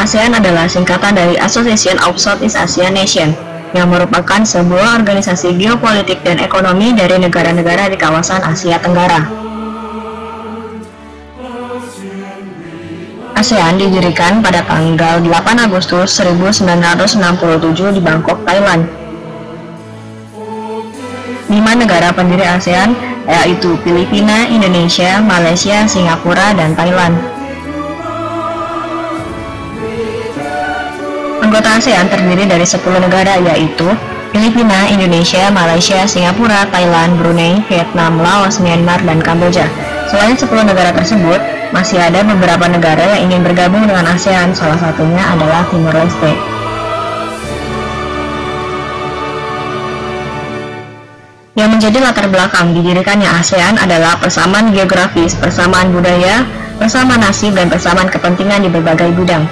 ASEAN adalah singkatan dari Association of Southeast Asian Nations, yang merupakan sebuah organisasi geopolitik dan ekonomi dari negara-negara di kawasan Asia Tenggara. ASEAN didirikan pada tanggal 8 Agustus 1967 di Bangkok, Thailand. 5 negara pendiri ASEAN yaitu Filipina, Indonesia, Malaysia, Singapura, dan Thailand. Anggota ASEAN terdiri dari 10 negara yaitu Filipina, Indonesia, Malaysia, Singapura, Thailand, Brunei, Vietnam, Laos, Myanmar, dan Kamboja. Selain 10 negara tersebut, masih ada beberapa negara yang ingin bergabung dengan ASEAN, salah satunya adalah Timor Leste. Yang menjadi latar belakang didirikannya ASEAN adalah persamaan geografis, persamaan budaya, persamaan nasib, dan persamaan kepentingan di berbagai bidang.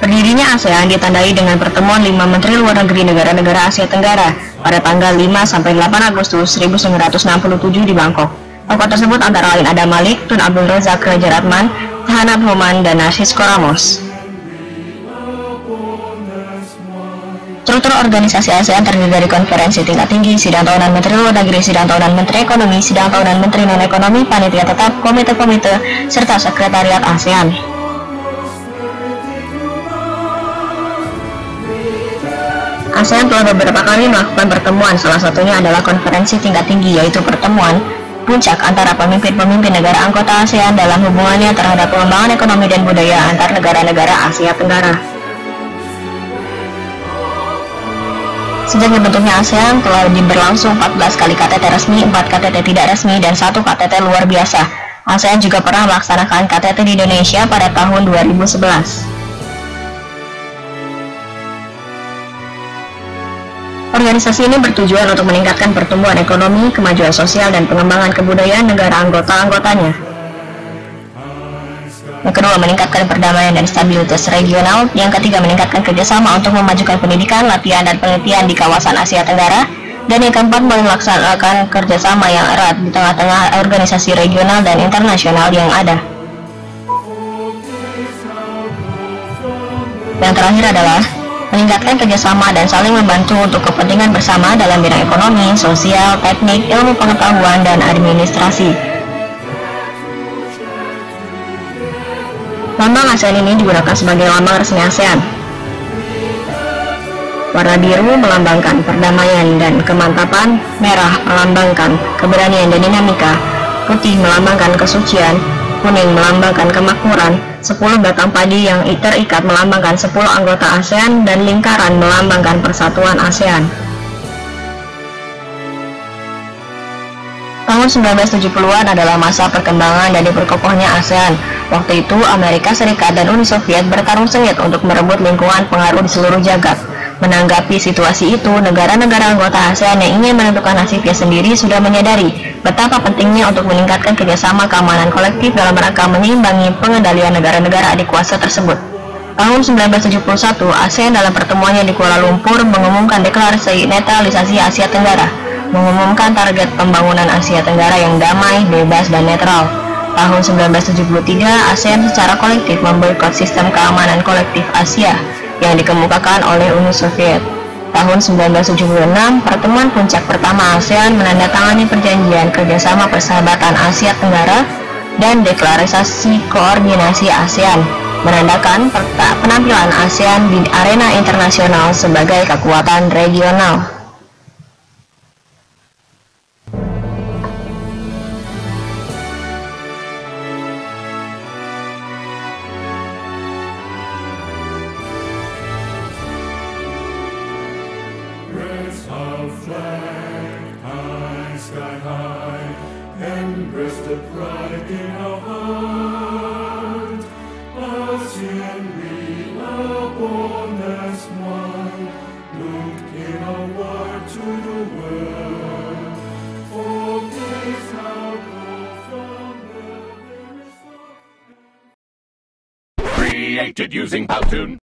Berdirinya ASEAN ditandai dengan pertemuan 5 Menteri Luar Negeri negara-negara Asia Tenggara pada tanggal 5-8 Agustus 1967 di Bangkok. Tokoh tersebut antara lain Adam Malik, Tun Abdul Razak Rajaratnam, Tahanat Homan, dan Narcisco Ramos. Struktur organisasi ASEAN terdiri dari konferensi tingkat tinggi, sidang tahunan Menteri Luar Negeri, sidang tahunan Menteri Ekonomi, sidang tahunan Menteri Non-Ekonomi, panitia tetap, komite-komite, serta sekretariat ASEAN. ASEAN telah beberapa kali melakukan pertemuan, salah satunya adalah konferensi tingkat tinggi, yaitu pertemuan puncak antara pemimpin-pemimpin negara anggota ASEAN dalam hubungannya terhadap pengembangan ekonomi dan budaya antar negara-negara Asia Tenggara. Sejak dibentuknya ASEAN telah berlangsung 14 kali KTT resmi, 4 KTT tidak resmi, dan 1 KTT luar biasa. ASEAN juga pernah melaksanakan KTT di Indonesia pada tahun 2011. Organisasi ini bertujuan untuk meningkatkan pertumbuhan ekonomi, kemajuan sosial, dan pengembangan kebudayaan negara anggota-anggotanya. Yang kedua, meningkatkan perdamaian dan stabilitas regional. Yang ketiga, meningkatkan kerjasama untuk memajukan pendidikan, latihan, dan penelitian di kawasan Asia Tenggara. Dan yang keempat, melaksanakan kerjasama yang erat di tengah-tengah organisasi regional dan internasional yang ada. Yang terakhir adalah meningkatkan kerjasama dan saling membantu untuk kepentingan bersama dalam bidang ekonomi, sosial, teknik, ilmu pengetahuan, dan administrasi. Lambang ASEAN ini digunakan sebagai lambang resmi ASEAN. Warna biru melambangkan perdamaian dan kemantapan, merah melambangkan keberanian dan dinamika, putih melambangkan kesucian, kuning melambangkan kemakmuran, 10 batang padi yang terikat melambangkan 10 anggota ASEAN, dan lingkaran melambangkan persatuan ASEAN. Tahun 1970-an adalah masa perkembangan dan diperkokohnya ASEAN. Waktu itu, Amerika Serikat dan Uni Soviet bertarung sengit untuk merebut lingkungan pengaruh di seluruh jagat. Menanggapi situasi itu, negara-negara anggota ASEAN yang ingin menentukan nasibnya sendiri sudah menyadari betapa pentingnya untuk meningkatkan kerjasama keamanan kolektif dalam rangka menyeimbangi pengendalian negara-negara adikuasa tersebut. Tahun 1971, ASEAN dalam pertemuannya di Kuala Lumpur mengumumkan deklarasi netralisasi Asia Tenggara, mengumumkan target pembangunan Asia Tenggara yang damai, bebas, dan netral. Tahun 1973, ASEAN secara kolektif memboikot sistem keamanan kolektif Asia yang dikemukakan oleh Uni Soviet. Tahun 1976, pertemuan puncak pertama ASEAN menandatangani perjanjian kerjasama persahabatan Asia Tenggara dan deklarasi koordinasi ASEAN, menandakan penampilan ASEAN di arena internasional sebagai kekuatan regional. Created using Powtoon.